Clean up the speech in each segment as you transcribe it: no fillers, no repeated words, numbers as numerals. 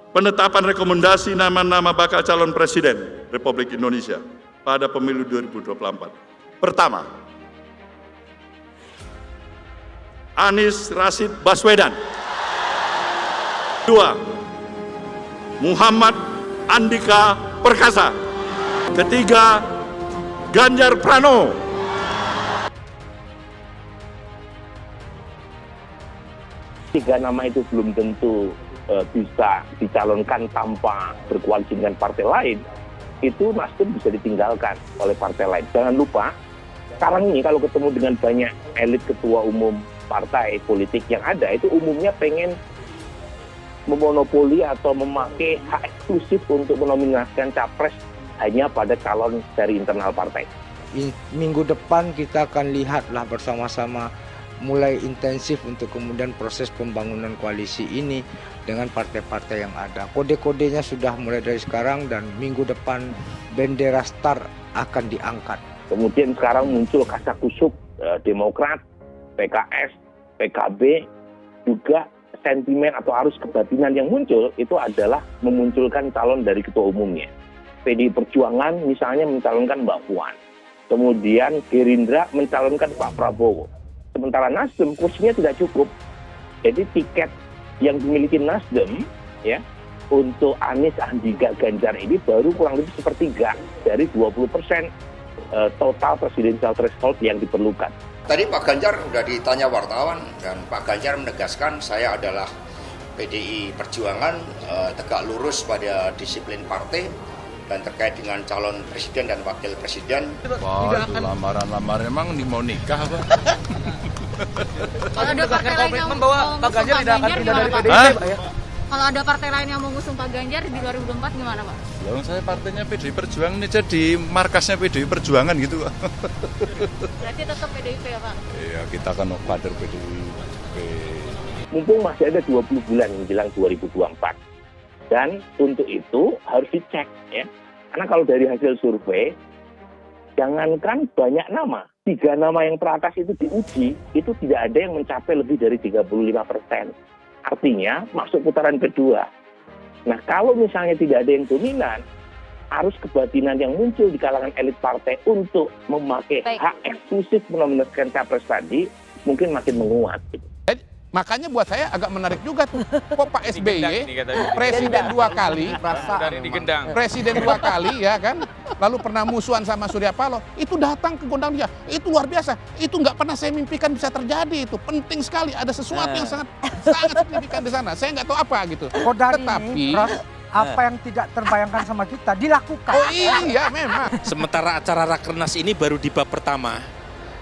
penetapan rekomendasi nama-nama bakal calon presiden Republik Indonesia pada pemilu 2024. Pertama, Anies Rashid Baswedan. Dua, Muhammad Andika Perkasa. Ketiga, Ganjar Pranowo. Tiga nama itu belum tentu bisa dicalonkan tanpa berkoalisi dengan partai lain, itu Nasdem bisa ditinggalkan oleh partai lain. Jangan lupa, sekarang ini kalau ketemu dengan banyak elit ketua umum partai politik yang ada, itu umumnya pengen memonopoli atau memakai hak eksklusif untuk menominasikan capres hanya pada calon dari internal partai. Minggu depan kita akan lihatlah bersama-sama mulai intensif untuk kemudian proses pembangunan koalisi ini dengan partai-partai yang ada. Kode-kodenya sudah mulai dari sekarang dan minggu depan bendera STAR akan diangkat. Kemudian sekarang muncul kasakusuk Demokrat, PKS, PKB, juga sentimen atau arus kebatinan yang muncul itu adalah memunculkan calon dari ketua umumnya. PDI Perjuangan misalnya mencalonkan Mbak Puan, kemudian Gerindra mencalonkan Pak Prabowo. Sementara Nasdem kursinya tidak cukup. Jadi tiket yang dimiliki Nasdem ya untuk Anies, Andika, Ganjar ini baru kurang lebih sepertiga dari 20% total presidential threshold yang diperlukan. Tadi Pak Ganjar sudah ditanya wartawan dan Pak Ganjar menegaskan saya adalah PDI Perjuangan, tegak lurus pada disiplin partai dan terkait dengan calon presiden dan wakil presiden. Wah, itu lamaran emang mau nikah apa? Kalau ada partai lain yang bahwa Pak Ganjar tidak akan pindah dari PDIP, Pak ya? Kalau ada partai lain yang mengusung Pak Ganjar di 2024 gimana, Pak? Lalu saya partainya PDI Perjuangan ini jadi markasnya PDI Perjuangan gitu. Berarti tetap PDIP ya, Pak? Iya, kita kan kader PDIP. Mumpung masih ada 20 bulan menjelang 2024. Dan untuk itu harus dicek ya. Karena kalau dari hasil survei, jangankan banyak nama, 3 nama yang teratas itu diuji, itu tidak ada yang mencapai lebih dari 35%. Artinya masuk putaran kedua. Nah kalau misalnya tidak ada yang dominan, arus kebatinan yang muncul di kalangan elit partai untuk memakai hak eksklusif menominasikan capres tadi, mungkin makin menguat. Makanya buat saya agak menarik juga tuh. Kok Pak SBY presiden 2 kali, presiden 2 kali ya kan, lalu pernah musuhan sama Surya Paloh, itu datang ke Gondang Dia, itu luar biasa. Itu nggak pernah saya mimpikan bisa terjadi itu. Penting sekali, ada sesuatu yang sangat signifikan di sana. Saya nggak tahu apa gitu. Tetapi apa yang tidak terbayangkan sama kita dilakukan. Oh iya memang. Sementara acara Rakernas ini baru di bab pertama.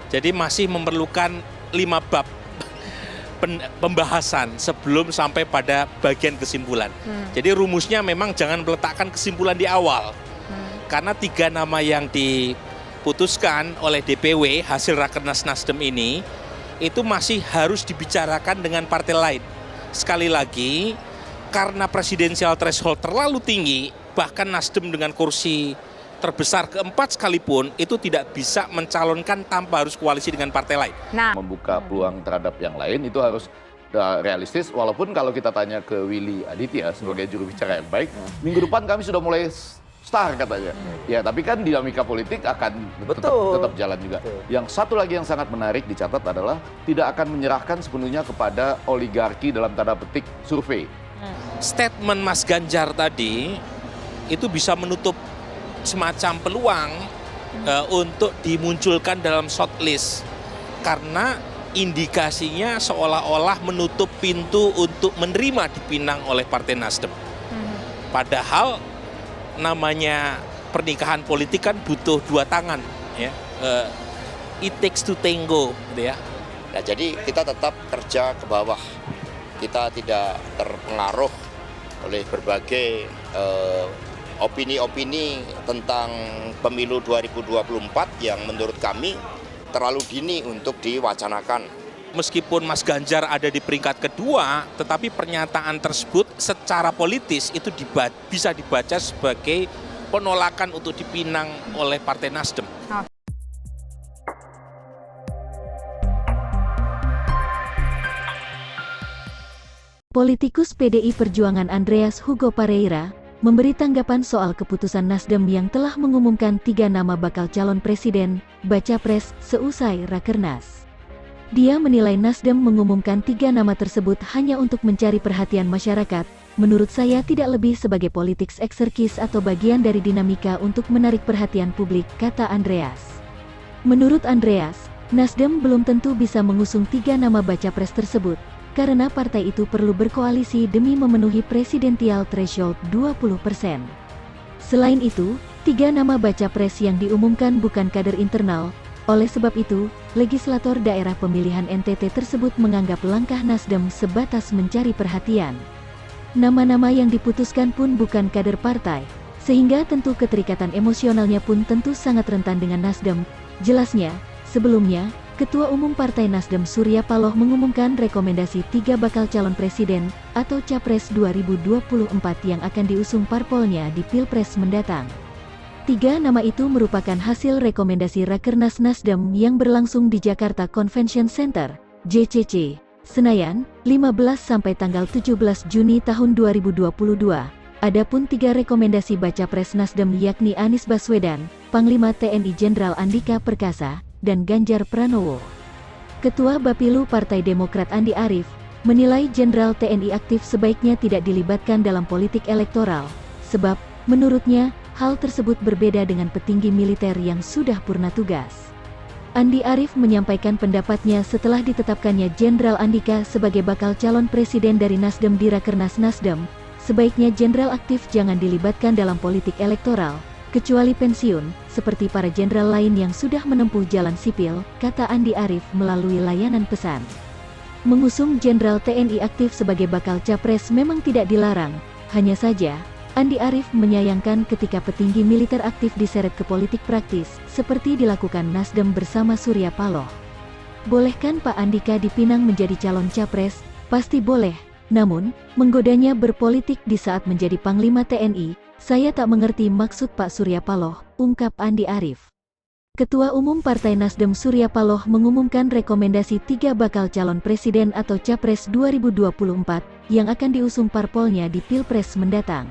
Jadi masih memerlukan 5 bab pembahasan sebelum sampai pada bagian kesimpulan. Jadi rumusnya memang jangan meletakkan kesimpulan di awal. Karena 3 nama yang diputuskan oleh DPW hasil Rakernas Nasdem ini itu masih harus dibicarakan dengan partai lain. Sekali lagi, karena presidensial threshold terlalu tinggi, bahkan Nasdem dengan kursi terbesar keempat sekalipun itu tidak bisa mencalonkan tanpa harus koalisi dengan partai lain. Membuka peluang terhadap yang lain itu harus realistis, walaupun kalau kita tanya ke Willy Aditya sebagai juru bicara yang baik, minggu depan kami sudah mulai start katanya. Ya, tapi kan dinamika politik akan tetap jalan juga. Yang satu lagi yang sangat menarik dicatat adalah tidak akan menyerahkan sepenuhnya kepada oligarki dalam tanda petik survei. Statement Mas Ganjar tadi itu bisa menutup semacam peluang untuk dimunculkan dalam shortlist karena indikasinya seolah-olah menutup pintu untuk menerima dipinang oleh Partai Nasdem. Padahal namanya pernikahan politik kan butuh 2 tangan, ya. It takes to tango, gitu ya. Nah, jadi kita tetap kerja ke bawah. Kita tidak terpengaruh oleh berbagai opini-opini tentang pemilu 2024 yang menurut kami terlalu dini untuk diwacanakan. Meskipun Mas Ganjar ada di peringkat kedua, tetapi pernyataan tersebut secara politis itu bisa dibaca sebagai penolakan untuk dipinang oleh Partai Nasdem. Politikus PDI Perjuangan Andreas Hugo Pareira memberi tanggapan soal keputusan Nasdem yang telah mengumumkan 3 nama bakal calon presiden, baca pres, seusai Rakernas. Dia menilai Nasdem mengumumkan 3 nama tersebut hanya untuk mencari perhatian masyarakat, menurut saya tidak lebih sebagai politik ekserkis atau bagian dari dinamika untuk menarik perhatian publik, kata Andreas. Menurut Andreas, Nasdem belum tentu bisa mengusung 3 nama baca pres tersebut, karena partai itu perlu berkoalisi demi memenuhi presidensial threshold 20%. Selain itu, 3 nama baca pres yang diumumkan bukan kader internal, oleh sebab itu, legislator daerah pemilihan NTT tersebut menganggap langkah Nasdem sebatas mencari perhatian. Nama-nama yang diputuskan pun bukan kader partai, sehingga tentu keterikatan emosionalnya pun tentu sangat rentan dengan Nasdem. Jelasnya, sebelumnya, Ketua Umum Partai Nasdem Surya Paloh mengumumkan rekomendasi 3 bakal calon presiden atau Capres 2024 yang akan diusung parpolnya di Pilpres mendatang. 3 nama itu merupakan hasil rekomendasi Rakernas Nasdem yang berlangsung di Jakarta Convention Center, JCC, Senayan, 15 sampai tanggal 17 Juni tahun 2022. Adapun 3 rekomendasi baca pres Nasdem yakni Anies Baswedan, Panglima TNI Jenderal Andika Perkasa, dan Ganjar Pranowo. Ketua Bapilu Partai Demokrat Andi Arief menilai Jenderal TNI aktif sebaiknya tidak dilibatkan dalam politik elektoral, sebab, menurutnya, hal tersebut berbeda dengan petinggi militer yang sudah purna tugas. Andi Arief menyampaikan pendapatnya setelah ditetapkannya Jenderal Andika sebagai bakal calon presiden dari Nasdem di Rakernas Nasdem, sebaiknya jenderal aktif jangan dilibatkan dalam politik elektoral, kecuali pensiun, seperti para jenderal lain yang sudah menempuh jalan sipil, kata Andi Arief melalui layanan pesan. Mengusung Jenderal TNI aktif sebagai bakal capres memang tidak dilarang, hanya saja, Andi Arief menyayangkan ketika petinggi militer aktif diseret ke politik praktis, seperti dilakukan Nasdem bersama Surya Paloh. Bolehkan Pak Andika dipinang menjadi calon capres? Pasti boleh, namun, menggodanya berpolitik di saat menjadi Panglima TNI, saya tak mengerti maksud Pak Surya Paloh, ungkap Andi Arief. Ketua Umum Partai Nasdem Surya Paloh mengumumkan rekomendasi 3 bakal calon presiden atau Capres 2024 yang akan diusung parpolnya di Pilpres mendatang.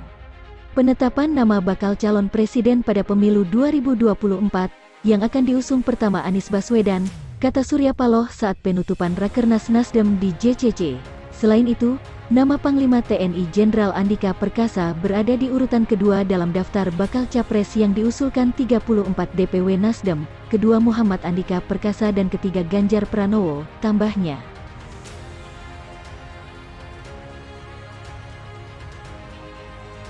Penetapan nama bakal calon presiden pada pemilu 2024 yang akan diusung pertama Anies Baswedan, kata Surya Paloh saat penutupan Rakernas Nasdem di JCC. Selain itu, nama Panglima TNI Jenderal Andika Perkasa berada di urutan kedua dalam daftar bakal capres yang diusulkan 34 DPW Nasdem, kedua Muhammad Andika Perkasa dan ketiga Ganjar Pranowo, tambahnya.